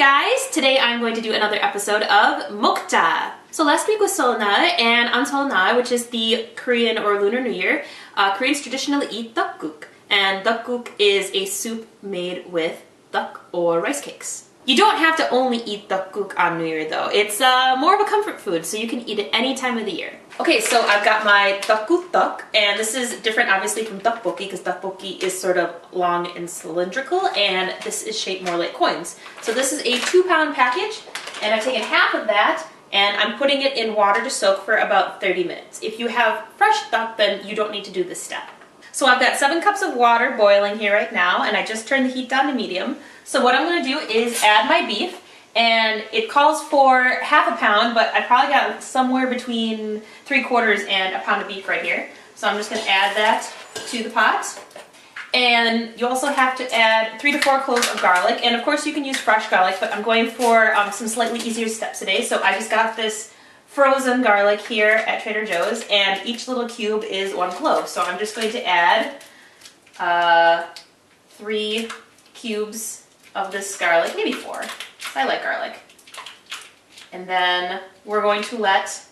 guys! Today I'm going to do another episode of Meok-ja. So last week was Seollal, and on Seollal, which is the Korean or Lunar New Year, Koreans traditionally eat Ddeokguk. And Ddeokguk is a soup made with duck or rice cakes. You don't have to only eat Ddeokguk on New Year though. It's more of a comfort food, so you can eat it any time of the year. Okay, so I've got my Ddeokguk, and this is different obviously from tteokbokki because tteokbokki is sort of long and cylindrical, and this is shaped more like coins. So this is a 2-pound package, and I've taken half of that, and I'm putting it in water to soak for about 30 minutes. If you have fresh duck, then you don't need to do this step. So I've got 7 cups of water boiling here right now, and I just turned the heat down to medium. So what I'm going to do is add my beef, and it calls for half a pound, but I probably got somewhere between 3/4 and a pound of beef right here. So I'm just going to add that to the pot. And you also have to add 3 to 4 cloves of garlic, and of course you can use fresh garlic, but I'm going for some slightly easier steps today. So I just got this frozen garlic here at Trader Joe's, and each little cube is 1 clove. So I'm just going to add 3 cubes of this garlic, maybe 4. I like garlic. And then we're going to let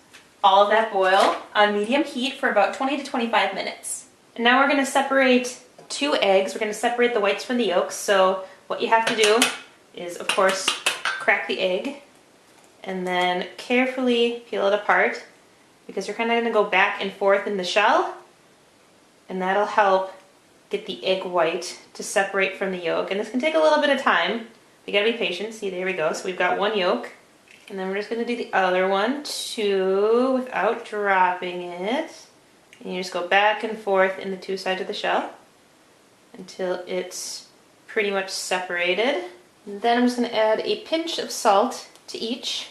all of that boil on medium heat for about 20 to 25 minutes. And now we're going to separate 2 eggs. We're going to separate the whites from the yolks. So what you have to do is, of course, crack the egg and then carefully peel it apart, because you're kind of going to go back and forth in the shell, and that'll help get the egg white to separate from the yolk. And this can take a little bit of time. You gotta be patient. See, there we go. So we've got 1 yolk, and then we're just going to do the other one too without dropping it. And you just go back and forth in the 2 sides of the shell until it's pretty much separated. And then I'm just going to add a pinch of salt to each,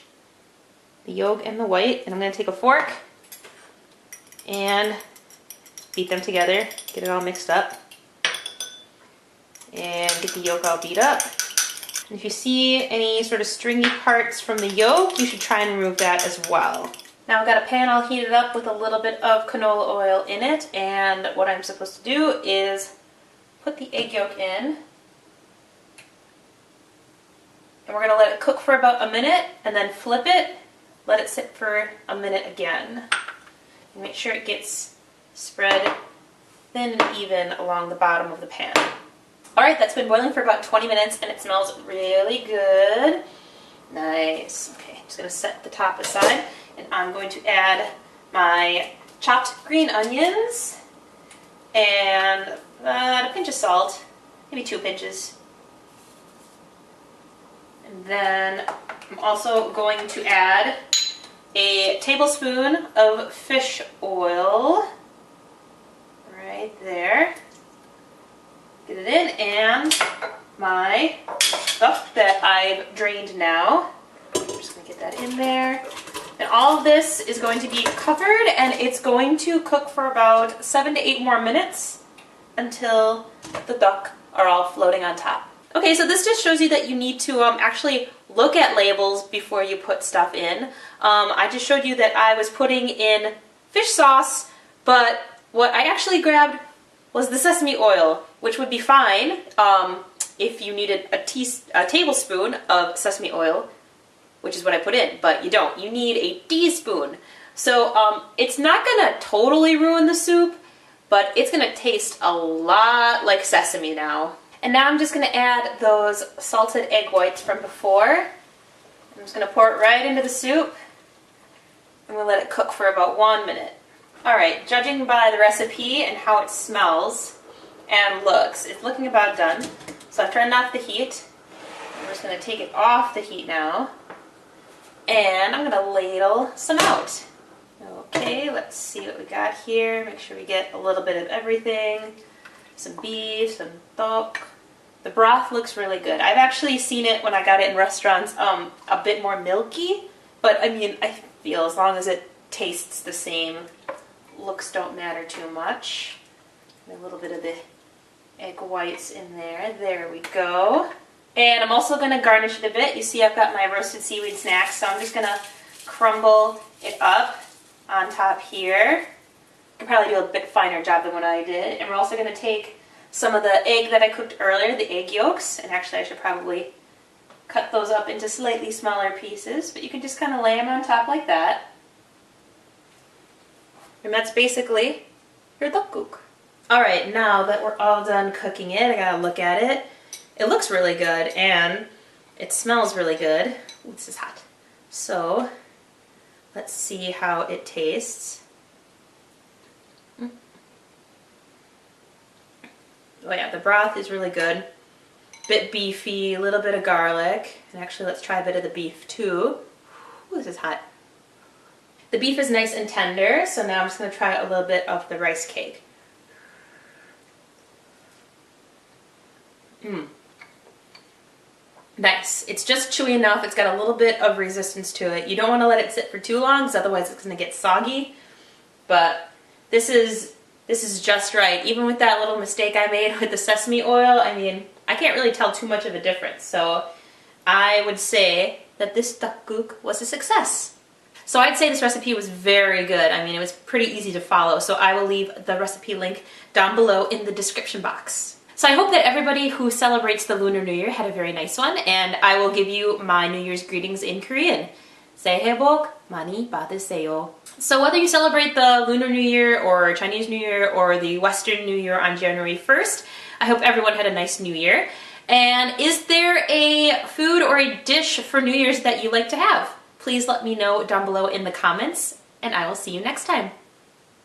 the yolk and the white, and I'm going to take a fork and beat them together, get it all mixed up, and get the yolk all beat up. And if you see any sort of stringy parts from the yolk, you should try and remove that as well. Now I've got a pan all heated up with a little bit of canola oil in it, and what I'm supposed to do is put the egg yolk in. And we're going to let it cook for about a minute, and then flip it, let it sit for a minute again. And make sure it gets spread thin and even along the bottom of the pan. Alright, that's been boiling for about 20 minutes, and it smells really good. Nice. Okay, I'm just going to set the top aside, and I'm going to add my chopped green onions and a pinch of salt, maybe 2 pinches. And then I'm also going to add a tablespoon of fish oil right there. Get it in, and my stuff that I've drained now. I'm just going to get that in there. And all of this is going to be covered, and it's going to cook for about 7 to 8 more minutes until the duck are all floating on top. Okay, so this just shows you that you need to actually look at labels before you put stuff in. I just showed you that I was putting in fish sauce, but what I actually grabbed was the sesame oil, which would be fine if you needed a tablespoon of sesame oil, which is what I put in, but you don't. You need a teaspoon. So it's not going to totally ruin the soup, but it's going to taste a lot like sesame now. And now I'm just going to add those salted egg whites from before. I'm just going to pour it right into the soup. I'm going to let it cook for about 1 minute. Alright, judging by the recipe and how it smells and looks, it's looking about done. So I've turned off the heat. I'm just going to take it off the heat now. And I'm going to ladle some out. Okay, let's see what we got here. Make sure we get a little bit of everything. Some beef, some tteok. The broth looks really good. I've actually seen it when I got it in restaurants a bit more milky, but I mean, I feel as long as it tastes the same, looks don't matter too much. And a little bit of the egg whites in there. There we go. And I'm also going to garnish it a bit. You see I've got my roasted seaweed snacks, so I'm just going to crumble it up on top here. I could probably do a bit finer job than what I did. And we're also going to take some of the egg that I cooked earlier, the egg yolks, and actually I should probably cut those up into slightly smaller pieces, but you can just kind of lay them on top like that. And that's basically your Ddeokguk. All right, now that we're all done cooking it, I gotta look at it. It looks really good and it smells really good. Ooh, this is hot. So let's see how it tastes. Oh yeah, the broth is really good. Bit beefy, a little bit of garlic. And actually, let's try a bit of the beef too. Ooh, this is hot. The beef is nice and tender, so now I'm just gonna try a little bit of the rice cake. Nice. It's just chewy enough. It's got a little bit of resistance to it. You don't want to let it sit for too long because otherwise it's going to get soggy. But this is just right. Even with that little mistake I made with the sesame oil, I mean, I can't really tell too much of a difference. So I would say that this Ddeokguk was a success. So I'd say this recipe was very good. I mean, it was pretty easy to follow. So I will leave the recipe link down below in the description box. So I hope that everybody who celebrates the Lunar New Year had a very nice one, and I will give you my New Year's greetings in Korean. 새해 복 많이 받으세요. So whether you celebrate the Lunar New Year or Chinese New Year or the Western New Year on January 1st, I hope everyone had a nice New Year. And is there a food or a dish for New Year's that you like to have? Please let me know down below in the comments, and I will see you next time.